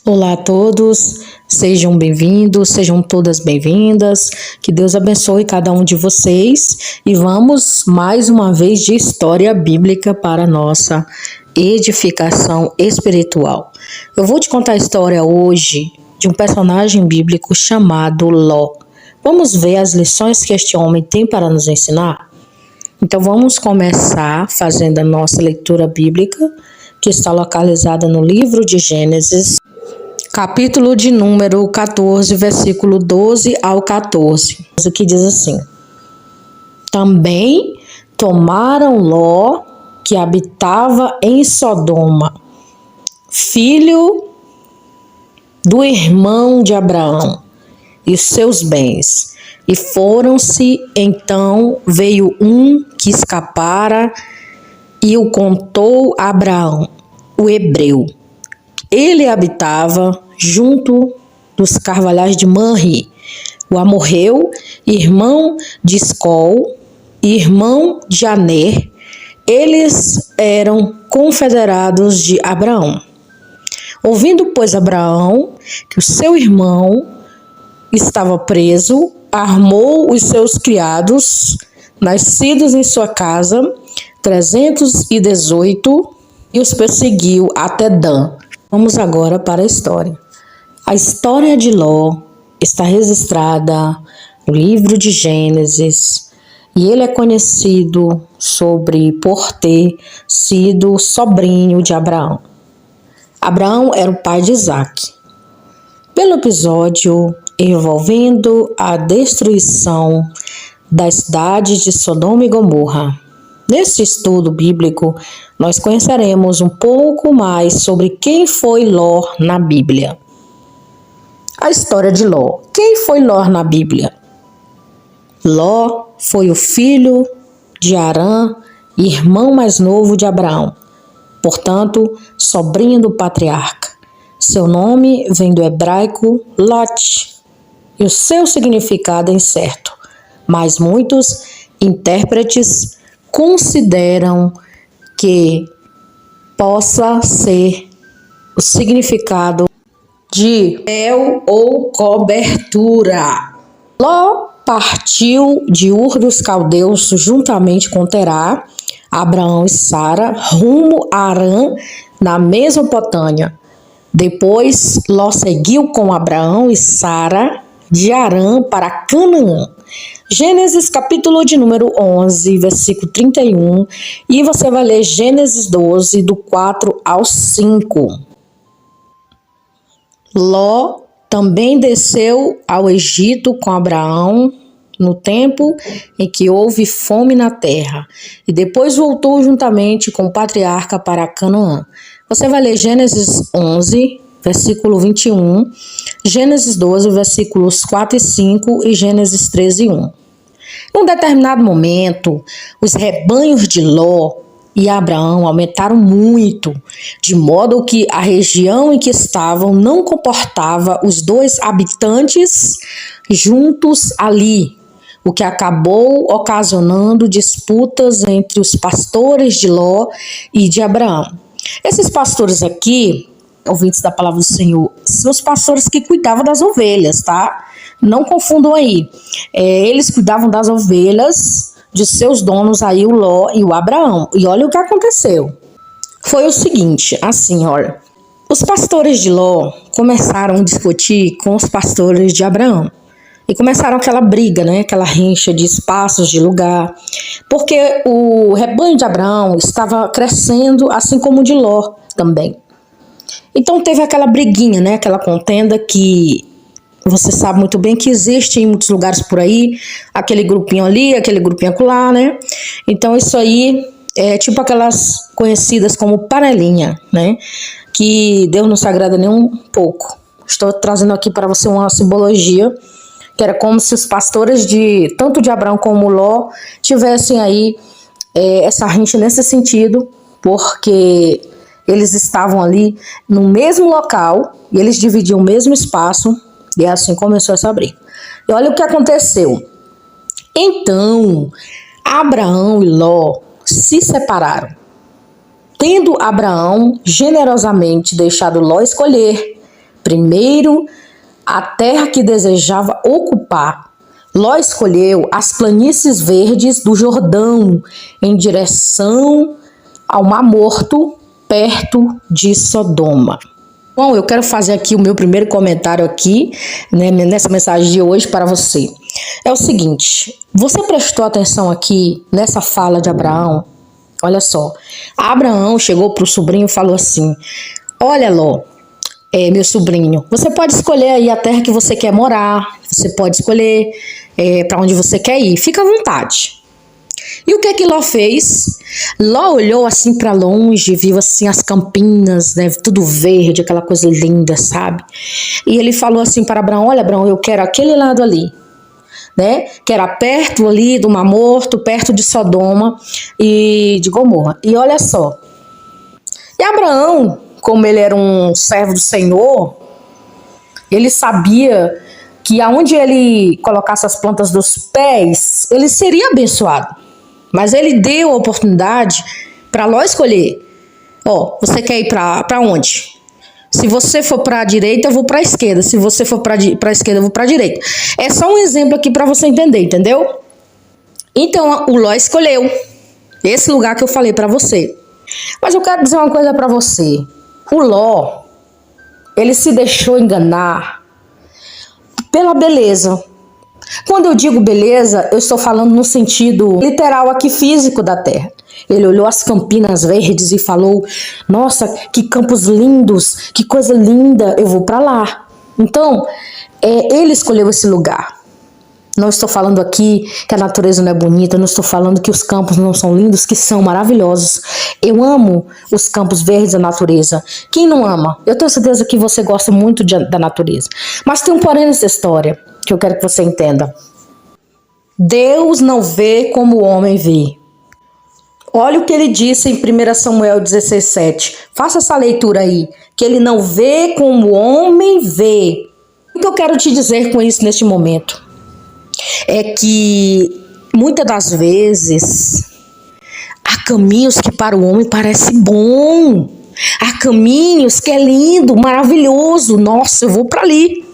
Olá a todos, sejam bem-vindos, sejam todas bem-vindas, que Deus abençoe cada um de vocês e vamos mais uma vez de história bíblica para nossa edificação espiritual. Eu vou te contar a história hoje de um personagem bíblico chamado Ló. Vamos ver as lições que este homem tem para nos ensinar? Então vamos começar fazendo a nossa leitura bíblica, que está localizada no livro de Gênesis, capítulo de número 14, versículo 12 ao 14, que diz assim: Também tomaram Ló, que habitava em Sodoma, filho do irmão de Abraão, e seus bens, e foram-se. Então veio um que escapara e o contou a Abraão, o hebreu. Ele habitava junto dos carvalhais de Manre, o amorreu, irmão de Escol, irmão de Aner. Eles eram confederados de Abraão. Ouvindo, pois, Abraão que o seu irmão estava preso, armou os seus criados, nascidos em sua casa, 318, e os perseguiu até Dan. Vamos agora para a história. A história de Ló está registrada no livro de Gênesis e ele é conhecido por ter sido sobrinho de Abraão. Abraão era o pai de Isaque. Pelo episódio envolvendo a destruição das cidades de Sodoma e Gomorra, neste estudo bíblico, nós conheceremos um pouco mais sobre quem foi Ló na Bíblia. A história de Ló. Quem foi Ló na Bíblia? Ló foi o filho de Harã, irmão mais novo de Abraão, portanto, sobrinho do patriarca. Seu nome vem do hebraico Lot, e o seu significado é incerto, mas muitos intérpretes consideram que possa ser o significado de véu ou cobertura. Ló partiu de Ur dos Caldeus juntamente com Terá, Abraão e Sara, rumo a Harã, na Mesopotâmia. Depois, Ló seguiu com Abraão e Sara de Harã para Canaã. Gênesis capítulo de número 11, versículo 31, e você vai ler Gênesis 12, do 4 ao 5. Ló também desceu ao Egito com Abraão no tempo em que houve fome na terra, e depois voltou juntamente com o patriarca para Canaã. Você vai ler Gênesis 11, versículo 21, Gênesis 12, versículos 4 e 5 e Gênesis 13, 1. Em um determinado momento, os rebanhos de Ló e Abraão aumentaram muito, de modo que a região em que estavam não comportava os dois habitantes juntos ali, o que acabou ocasionando disputas entre os pastores de Ló e de Abraão. Esses pastores aqui, ouvintes da palavra do Senhor, são os pastores que cuidavam das ovelhas, tá? Não confundam aí. Eles cuidavam das ovelhas de seus donos aí, o Ló e o Abraão. E olha o que aconteceu. Foi o seguinte, assim, olha. Os pastores de Ló começaram a discutir com os pastores de Abraão. E começaram aquela briga, né? Aquela rincha de espaços, de lugar. Porque o rebanho de Abraão estava crescendo, assim como o de Ló também. Então teve aquela briguinha, né? Aquela contenda que você sabe muito bem que existe em muitos lugares por aí, aquele grupinho ali, aquele grupinho acolá, né? Então isso aí é tipo aquelas conhecidas como panelinha, né? Que Deus não se agrada nem um pouco. Estou trazendo aqui para você uma simbologia, que era como se os pastores tanto de Abraão como Ló tivessem aí essa rincha nesse sentido, porque eles estavam ali no mesmo local e eles dividiam o mesmo espaço. E assim começou essa briga. E olha o que aconteceu. Então, Abraão e Ló se separaram. Tendo Abraão generosamente deixado Ló escolher Primeiro, a terra que desejava ocupar. Ló escolheu as planícies verdes do Jordão em direção ao Mar Morto, perto de Sodoma. Bom, eu quero fazer aqui o meu primeiro comentário aqui, né, nessa mensagem de hoje para você. É o seguinte, você prestou atenção aqui nessa fala de Abraão? Olha só, Abraão chegou para o sobrinho e falou assim, olha Ló, meu sobrinho, você pode escolher aí a terra que você quer morar, você pode escolher para onde você quer ir, fica à vontade. E o que é que Ló fez? Ló olhou assim para longe, viu assim as campinas, né, tudo verde, aquela coisa linda, sabe? E ele falou assim para Abraão, olha Abraão, eu quero aquele lado ali, né? Que era perto ali do Mar Morto, perto de Sodoma e de Gomorra. E olha só, e Abraão, como ele era um servo do Senhor, ele sabia que aonde ele colocasse as plantas dos pés, ele seria abençoado. Mas ele deu a oportunidade para Ló escolher. Ó, você quer ir para onde? Se você for para a direita, eu vou para a esquerda. Se você for para a esquerda, eu vou para a direita. É só um exemplo aqui para você entender, entendeu? Então, o Ló escolheu esse lugar que eu falei para você. Mas eu quero dizer uma coisa para você. O Ló, ele se deixou enganar pela beleza. Quando eu digo beleza, eu estou falando no sentido literal aqui físico da terra. Ele olhou as campinas verdes e falou, nossa, que campos lindos, que coisa linda, eu vou para lá. Então, ele escolheu esse lugar. Não estou falando aqui que a natureza não é bonita, não estou falando que os campos não são lindos, que são maravilhosos. Eu amo os campos verdes da natureza. Quem não ama? Eu tenho certeza que você gosta muito da natureza. Mas tem um porém nessa história que eu quero que você entenda. Deus não vê como o homem vê. Olha o que ele disse em 1 Samuel 16:7. Faça essa leitura aí. Que ele não vê como o homem vê. O que eu quero te dizer com isso neste momento? É que muitas das vezes há caminhos que para o homem parece bom. Há caminhos que é lindo, maravilhoso. Nossa, eu vou para ali.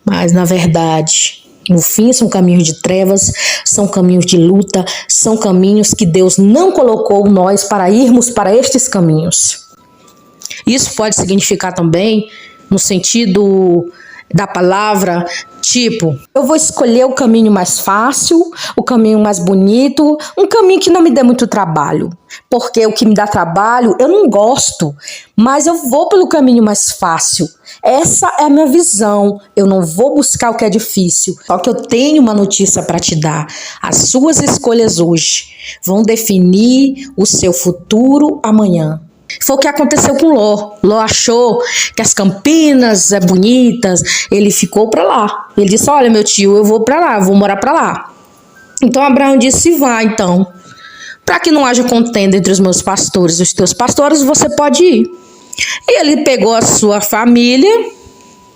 Mas na verdade, no fim são caminhos de trevas, são caminhos de luta, são caminhos que Deus não colocou nós para irmos para estes caminhos. Isso pode significar também no sentido da palavra, tipo, eu vou escolher o caminho mais fácil, o caminho mais bonito, um caminho que não me dê muito trabalho, porque o que me dá trabalho eu não gosto, mas eu vou pelo caminho mais fácil. Essa é a minha visão, eu não vou buscar o que é difícil. Só que eu tenho uma notícia para te dar, as suas escolhas hoje vão definir o seu futuro amanhã. Foi o que aconteceu com Ló. Ló achou que as campinas é bonitas, ele ficou para lá. Ele disse, olha meu tio, eu vou para lá, eu vou morar para lá. Então Abraão disse, vá então. Para que não haja contenda entre os meus pastores e os teus pastores, você pode ir. E ele pegou a sua família,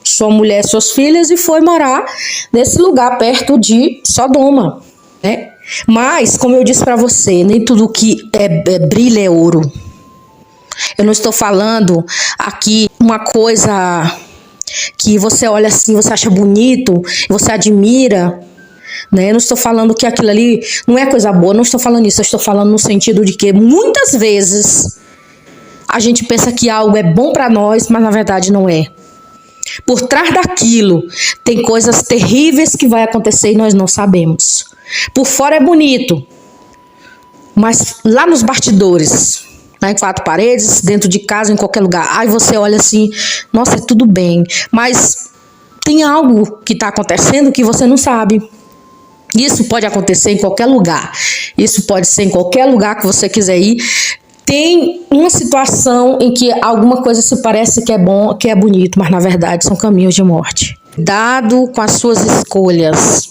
sua mulher, suas filhas e foi morar nesse lugar perto de Sodoma, né? Mas, como eu disse para você, nem tudo que brilha é ouro. Eu não estou falando aqui uma coisa que você olha assim, você acha bonito, você admira, né? Eu não estou falando que aquilo ali não é coisa boa, não estou falando isso, eu estou falando no sentido de que muitas vezes a gente pensa que algo é bom para nós, mas na verdade não é. Por trás daquilo tem coisas terríveis que vai acontecer e nós não sabemos. Por fora é bonito, mas lá nos bastidores, em quatro paredes, dentro de casa, em qualquer lugar. Aí você olha assim, nossa, é tudo bem. Mas tem algo que está acontecendo que você não sabe. Isso pode acontecer em qualquer lugar. Isso pode ser em qualquer lugar que você quiser ir. Tem uma situação em que alguma coisa se parece que é bom, que é bonito, mas na verdade são caminhos de morte. Cuidado com as suas escolhas.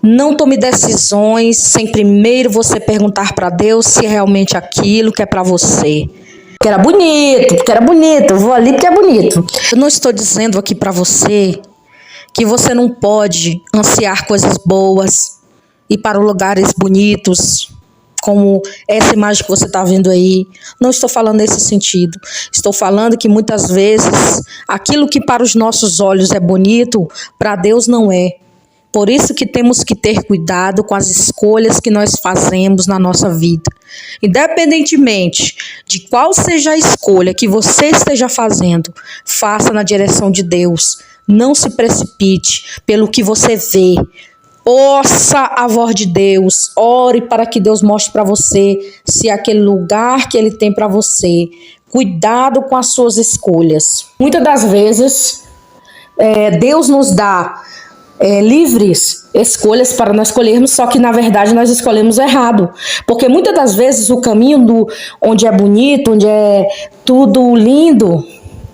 Não tome decisões sem primeiro você perguntar para Deus se é realmente aquilo que é para você. Porque era bonito, eu vou ali porque é bonito. Eu não estou dizendo aqui para você que você não pode ansiar coisas boas, ir para lugares bonitos, como essa imagem que você está vendo aí. Não estou falando nesse sentido. Estou falando que muitas vezes aquilo que para os nossos olhos é bonito, para Deus não é. Por isso que temos que ter cuidado com as escolhas que nós fazemos na nossa vida. Independentemente de qual seja a escolha que você esteja fazendo, faça na direção de Deus. Não se precipite pelo que você vê. Ouça a voz de Deus, ore para que Deus mostre para você se é aquele lugar que Ele tem para você. Cuidado com as suas escolhas. Muitas das vezes, Deus nos dá livres escolhas para nós escolhermos, só que na verdade nós escolhemos errado. Porque muitas das vezes o caminho onde é bonito, onde é tudo lindo,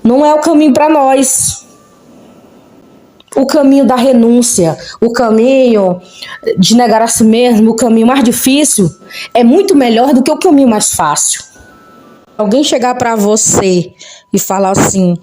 não é o caminho para nós. O caminho da renúncia, o caminho de negar a si mesmo, o caminho mais difícil, é muito melhor do que o caminho mais fácil. Alguém chegar para você e falar assim,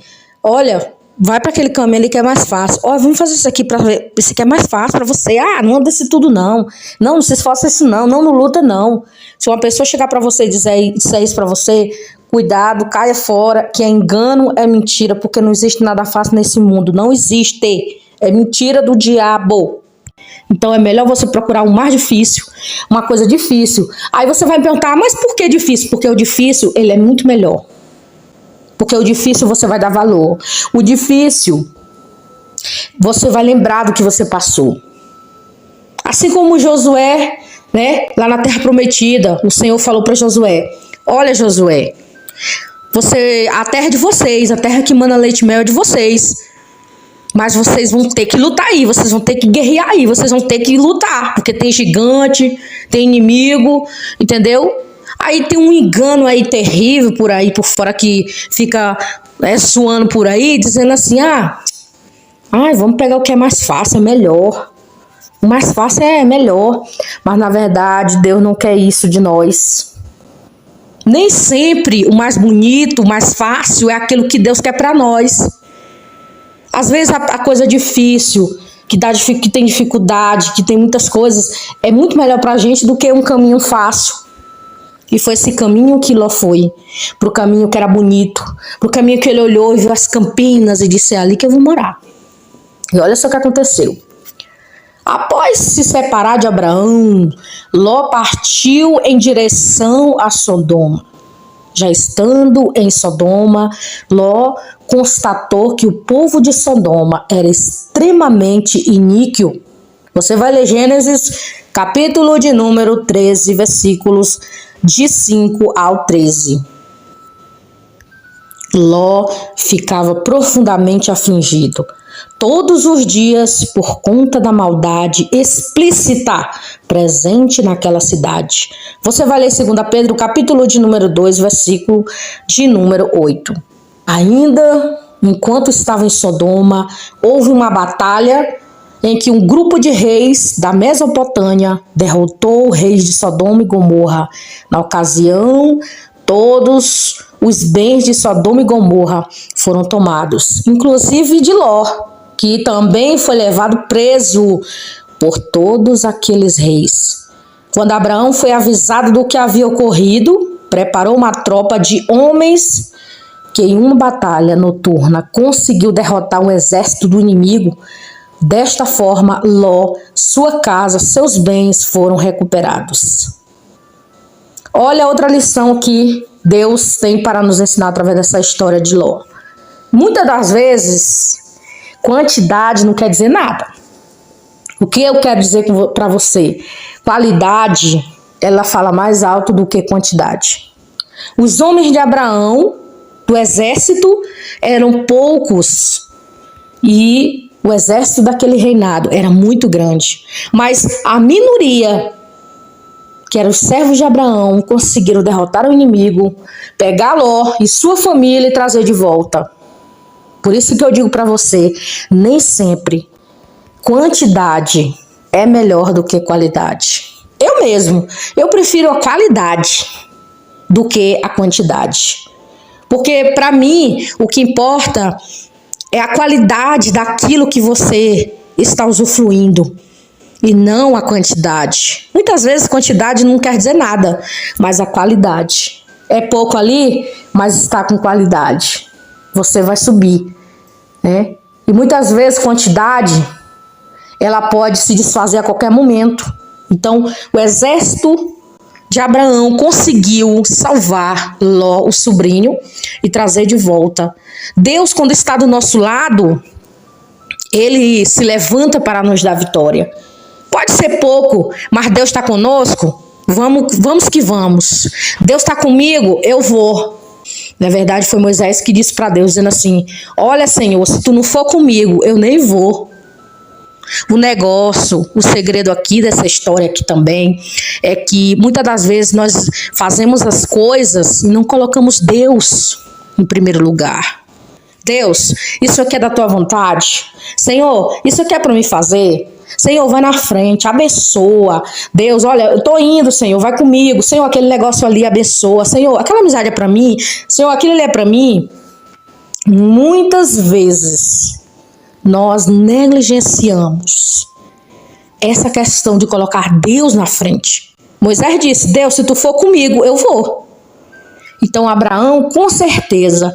olha, vai para aquele caminho ali que é mais fácil. Olha, vamos fazer isso aqui para ver, isso aqui é mais fácil para você. Ah, não anda desse tudo não. Não se esforça isso não, não luta não. Se uma pessoa chegar para você e disser isso para você, cuidado, caia fora, que é engano, é mentira, porque não existe nada fácil nesse mundo, não existe. É mentira do diabo. Então é melhor você procurar o mais difícil, uma coisa difícil. Aí você vai me perguntar, mas por que difícil? Porque o difícil, ele é muito melhor. Porque o difícil você vai dar valor. O difícil, você vai lembrar do que você passou. Assim como Josué, né, lá na Terra Prometida, o Senhor falou para Josué, olha Josué, a terra é de vocês, a terra que mana leite e mel é de vocês. Mas vocês vão ter que lutar aí, vocês vão ter que guerrear aí, vocês vão ter que lutar, porque tem gigante, tem inimigo, entendeu? Aí tem um engano aí terrível por aí, por fora, que fica suando por aí, dizendo assim, vamos pegar o que é mais fácil, é melhor. O mais fácil é melhor, mas na verdade Deus não quer isso de nós. Nem sempre o mais bonito, o mais fácil é aquilo que Deus quer para nós. Às vezes a coisa difícil, que tem dificuldade, que tem muitas coisas, é muito melhor pra gente do que um caminho fácil. E foi esse caminho que Ló foi, pro caminho que era bonito, pro caminho que ele olhou e viu as campinas e disse, é ali que eu vou morar. E olha só o que aconteceu. Após se separar de Abraão, Ló partiu em direção a Sodoma. Já estando em Sodoma, Ló constatou que o povo de Sodoma era extremamente iníquo. Você vai ler Gênesis, capítulo de número 13, versículos de 5 ao 13. Ló ficava profundamente afligido todos os dias por conta da maldade explícita presente naquela cidade. Você vai ler 2 Pedro, capítulo de número 2, versículo de número 8. Ainda enquanto estava em Sodoma, houve uma batalha em que um grupo de reis da Mesopotâmia derrotou reis de Sodoma e Gomorra. Na ocasião, todos os bens de Sodoma e Gomorra foram tomados, inclusive de Ló, que também foi levado preso por todos aqueles reis. Quando Abraão foi avisado do que havia ocorrido, preparou uma tropa de homens que em uma batalha noturna conseguiu derrotar um exército do inimigo. Desta forma, Ló, sua casa, seus bens foram recuperados. Olha outra lição que Deus tem para nos ensinar através dessa história de Ló. Muitas das vezes, quantidade não quer dizer nada. O que eu quero dizer para você? Qualidade, ela fala mais alto do que quantidade. Os homens de Abraão, do exército, eram poucos e o exército daquele reinado era muito grande. Mas a minoria, que eram os servos de Abraão, conseguiram derrotar o inimigo, pegar Ló e sua família e trazer de volta. Por isso que eu digo para você, nem sempre quantidade é melhor do que qualidade. Eu prefiro a qualidade do que a quantidade. Porque para mim, o que importa é a qualidade daquilo que você está usufruindo. e não a quantidade. Muitas vezes quantidade não quer dizer nada, mas a qualidade. É pouco ali, mas está com qualidade. Você vai subir, né? E muitas vezes quantidade, ela pode se desfazer a qualquer momento. Então, o exército de Abraão conseguiu salvar Ló, o sobrinho, e trazer de volta. Deus, quando está do nosso lado, ele se levanta para nos dar vitória. Pode ser pouco, mas Deus está conosco. Vamos que vamos. Deus está comigo, eu vou. Na verdade, foi Moisés que disse para Deus, dizendo assim: olha, Senhor, se tu não for comigo, eu nem vou. O negócio, o segredo aqui dessa história aqui também, é que muitas das vezes nós fazemos as coisas e não colocamos Deus em primeiro lugar. Deus, isso aqui é da tua vontade? Senhor, isso aqui é para mim fazer? Senhor, vai na frente, abençoa. Deus, olha, eu tô indo, Senhor, vai comigo. Senhor, aquele negócio ali, abençoa. Senhor, aquela amizade é para mim. Senhor, aquilo ali é para mim. Muitas vezes nós negligenciamos essa questão de colocar Deus na frente. Moisés disse: Deus, se tu for comigo, eu vou. Então Abraão, com certeza,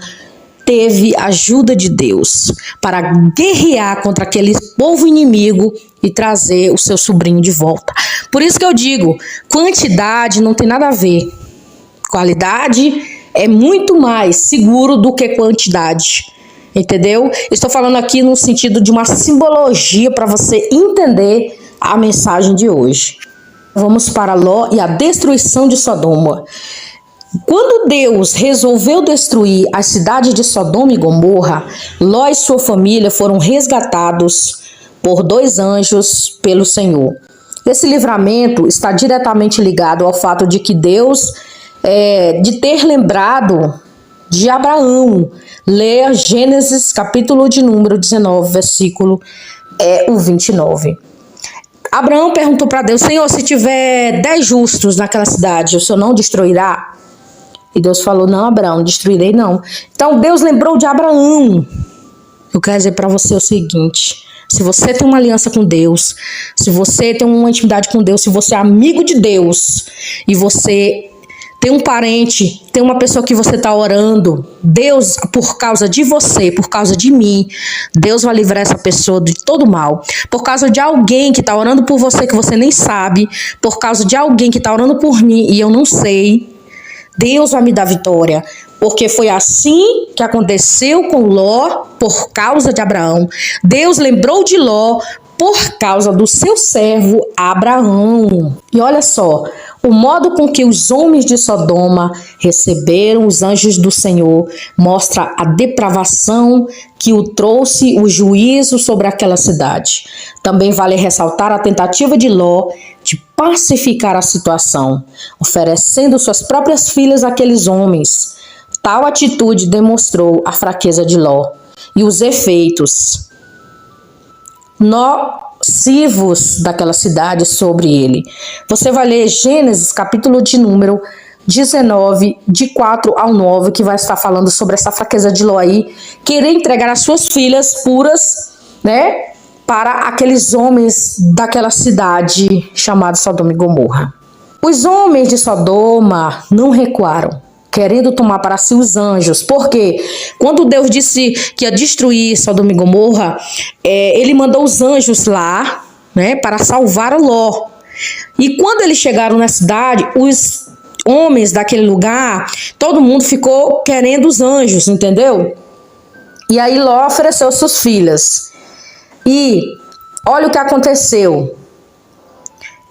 teve ajuda de Deus para guerrear contra aquele povo inimigo e trazer o seu sobrinho de volta. Por isso que eu digo, quantidade não tem nada a ver. Qualidade é muito mais seguro do que quantidade. Entendeu? Estou falando aqui no sentido de uma simbologia para você entender a mensagem de hoje. Vamos para Ló e a destruição de Sodoma. Quando Deus resolveu destruir a cidade de Sodoma e Gomorra, Ló e sua família foram resgatados por 2 anjos pelo Senhor. Esse livramento está diretamente ligado ao fato de que Deus, de ter lembrado de Abraão. Leia Gênesis, capítulo de número 19, versículo 29. Abraão perguntou para Deus: Senhor, se tiver 10 justos naquela cidade, o Senhor não destruirá? E Deus falou: não, Abraão, destruirei não. Então Deus lembrou de Abraão. Eu quero dizer para você o seguinte: se você tem uma aliança com Deus, se você tem uma intimidade com Deus, se você é amigo de Deus e você tem um parente, tem uma pessoa que você está orando, Deus, por causa de você, por causa de mim, Deus vai livrar essa pessoa de todo mal. Por causa de alguém que está orando por você que você nem sabe, por causa de alguém que está orando por mim e eu não sei, Deus vai me dar vitória. Porque foi assim que aconteceu com Ló por causa de Abraão. Deus lembrou de Ló por causa do seu servo Abraão. E olha só, o modo com que os homens de Sodoma receberam os anjos do Senhor mostra a depravação que o trouxe o juízo sobre aquela cidade. Também vale ressaltar a tentativa de Ló de pacificar a situação, oferecendo suas próprias filhas àqueles homens. Tal atitude demonstrou a fraqueza de Ló e os efeitos nocivos daquela cidade sobre ele. Você vai ler Gênesis, capítulo de número 19, de 4 ao 9, que vai estar falando sobre essa fraqueza de Ló aí, querer entregar as suas filhas puras, né, para aqueles homens daquela cidade chamada Sodoma e Gomorra. Os homens de Sodoma não recuaram, querendo tomar para si os anjos, porque quando Deus disse que ia destruir Sodoma e Gomorra, ele mandou os anjos lá, né, para salvar Ló. E quando eles chegaram na cidade, os homens daquele lugar, todo mundo ficou querendo os anjos, entendeu? E aí Ló ofereceu suas filhas. E olha o que aconteceu.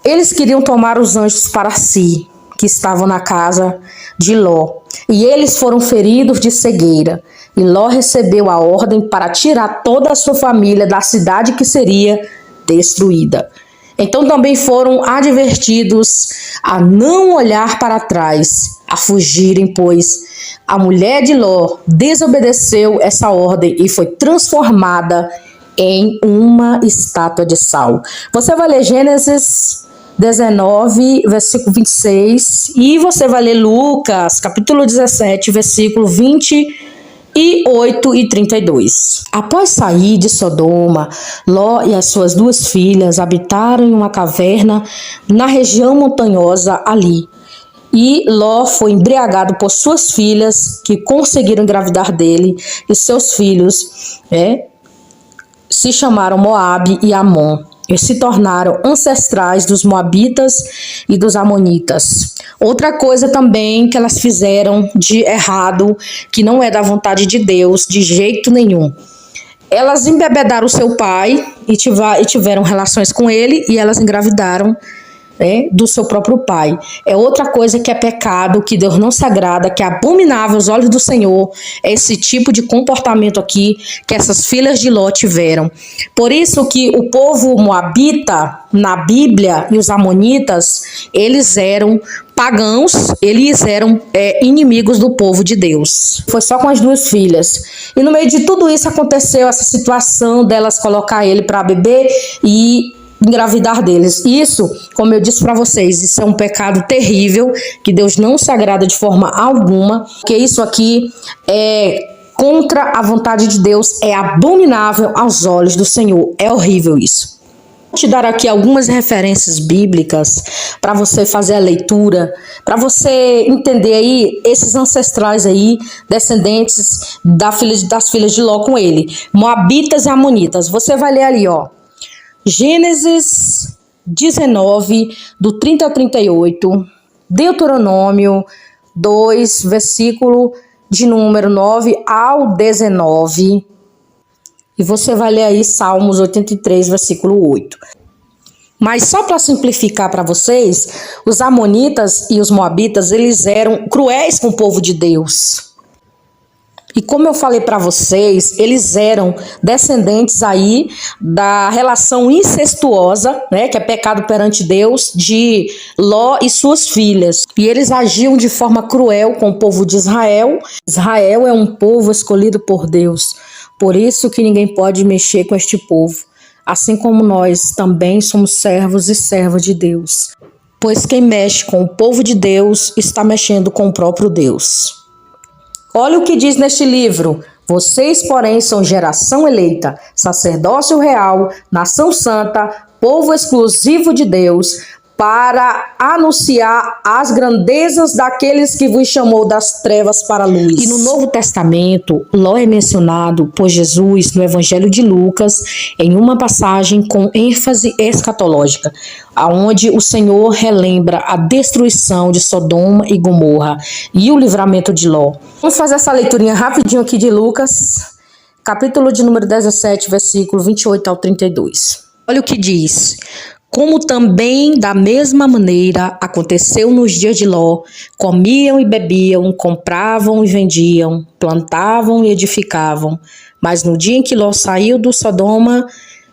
Eles queriam tomar os anjos para si, que estavam na casa de Ló. E eles foram feridos de cegueira. E Ló recebeu a ordem para tirar toda a sua família da cidade que seria destruída. Então também foram advertidos a não olhar para trás, a fugirem, pois a mulher de Ló desobedeceu essa ordem e foi transformada em uma estátua de sal. Você vai ler Gênesis 19, versículo 26, e você vai ler Lucas, capítulo 17, versículo 20 8:32. Após sair de Sodoma, Ló e as suas 2 filhas habitaram em uma caverna na região montanhosa ali. E Ló foi embriagado por suas filhas, que conseguiram engravidar dele, e seus filhos se chamaram Moabe e Amon. E se tornaram ancestrais dos Moabitas e dos Amonitas. Outra coisa também que elas fizeram de errado, que não é da vontade de Deus de jeito nenhum. Elas embebedaram o seu pai e tiveram relações com ele, e elas engravidaram do seu próprio pai. É outra coisa que é pecado, que Deus não se agrada, que é abominável aos olhos do Senhor. É esse tipo de comportamento aqui que essas filhas de Ló tiveram. Por isso que o povo moabita na Bíblia e os amonitas, eles eram pagãos, eles eram inimigos do povo de Deus. Foi só com as 2 filhas. E no meio de tudo isso aconteceu essa situação delas colocar ele para beber e engravidar deles. Isso, como eu disse para vocês, isso é um pecado terrível, que Deus não se agrada de forma alguma, porque isso aqui é contra a vontade de Deus, é abominável aos olhos do Senhor, é horrível isso. Vou te dar aqui algumas referências bíblicas para você fazer a leitura, para você entender aí esses ancestrais aí, descendentes das filhas de Ló com ele, Moabitas e Amonitas. Você vai ler ali, ó, Gênesis 19, do 30 ao 38, Deuteronômio 2, versículo de número 9 ao 19, e você vai ler aí Salmos 83, versículo 8. Mas só para simplificar para vocês, os amonitas e os moabitas, eles eram cruéis com o povo de Deus. E como eu falei para vocês, eles eram descendentes aí da relação incestuosa, que é pecado perante Deus, de Ló e suas filhas. E eles agiam de forma cruel com o povo de Israel. Israel é um povo escolhido por Deus. Por isso que ninguém pode mexer com este povo. Assim como nós também somos servos e servas de Deus. Pois quem mexe com o povo de Deus está mexendo com o próprio Deus. Olha o que diz neste livro: vocês, porém, são geração eleita, sacerdócio real, nação santa, povo exclusivo de Deus, para anunciar as grandezas daqueles que vos chamou das trevas para a luz. E no Novo Testamento, Ló é mencionado por Jesus no Evangelho de Lucas, em uma passagem com ênfase escatológica, aonde o Senhor relembra a destruição de Sodoma e Gomorra e o livramento de Ló. Vamos fazer essa leiturinha rapidinho aqui de Lucas, capítulo de número 17, versículo 28 ao 32. Olha o que diz: como também da mesma maneira aconteceu nos dias de Ló, comiam e bebiam, compravam e vendiam, plantavam e edificavam. Mas no dia em que Ló saiu do Sodoma,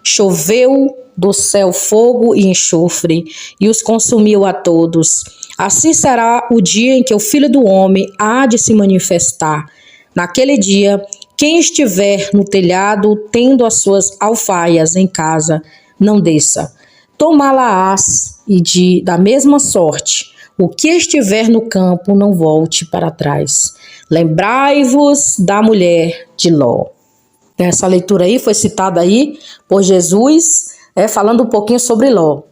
choveu do céu fogo e enxofre, e os consumiu a todos. Assim será o dia em que o Filho do Homem há de se manifestar. Naquele dia, quem estiver no telhado, tendo as suas alfaias em casa, não desça. Tomá-la-ás, e da mesma sorte, o que estiver no campo não volte para trás. Lembrai-vos da mulher de Ló. Essa leitura aí foi citada aí por Jesus, falando um pouquinho sobre Ló.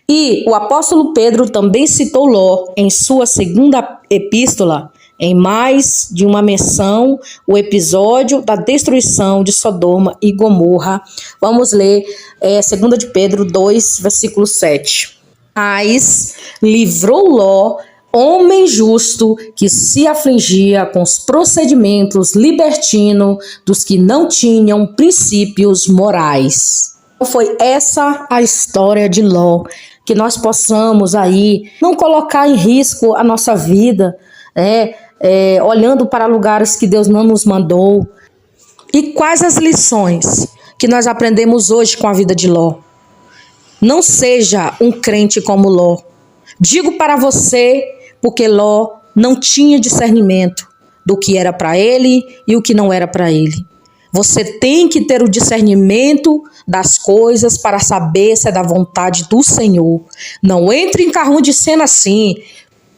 E o apóstolo Pedro também citou Ló em sua segunda epístola, em mais de uma menção, o episódio da destruição de Sodoma e Gomorra. Vamos ler 2 de Pedro 2, versículo 7. Mas livrou Ló, homem justo, que se afligia com os procedimentos libertinos dos que não tinham princípios morais. Foi essa a história de Ló, que nós possamos aí não colocar em risco a nossa vida, olhando para lugares que Deus não nos mandou. E quais as lições que nós aprendemos hoje com a vida de Ló? Não seja um crente como Ló. Digo para você, porque Ló não tinha discernimento do que era para ele e o que não era para ele. Você tem que ter o discernimento das coisas para saber se é da vontade do Senhor. Não entre em carro de cena assim,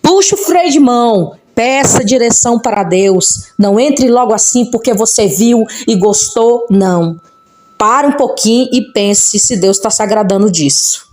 puxa o freio de mão, Peça direção para Deus. Não entre logo assim porque você viu e gostou. Não. Pare um pouquinho e pense se Deus está se agradando disso.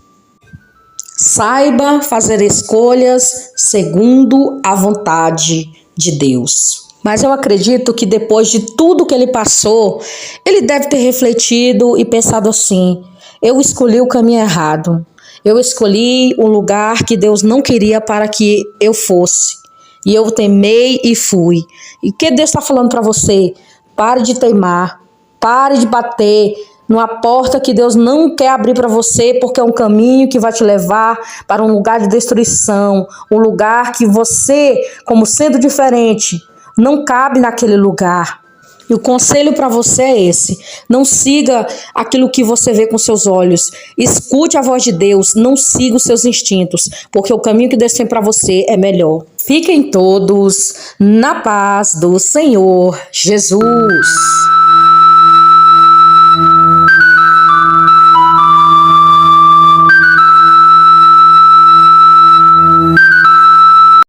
Saiba fazer escolhas segundo a vontade de Deus. Mas eu acredito que depois de tudo que ele passou, ele deve ter refletido e pensado assim: eu escolhi o caminho errado. Eu escolhi um lugar que Deus não queria para que eu fosse. E eu teimei e fui. E o que Deus está falando para você? Pare de teimar. Pare de bater numa porta que Deus não quer abrir para você, porque é um caminho que vai te levar para um lugar de destruição, um lugar que você, como sendo diferente, não cabe naquele lugar. E o conselho para você é esse: não siga aquilo que você vê com seus olhos. Escute a voz de Deus, não siga os seus instintos, porque o caminho que Deus tem para você é melhor. Fiquem todos na paz do Senhor Jesus.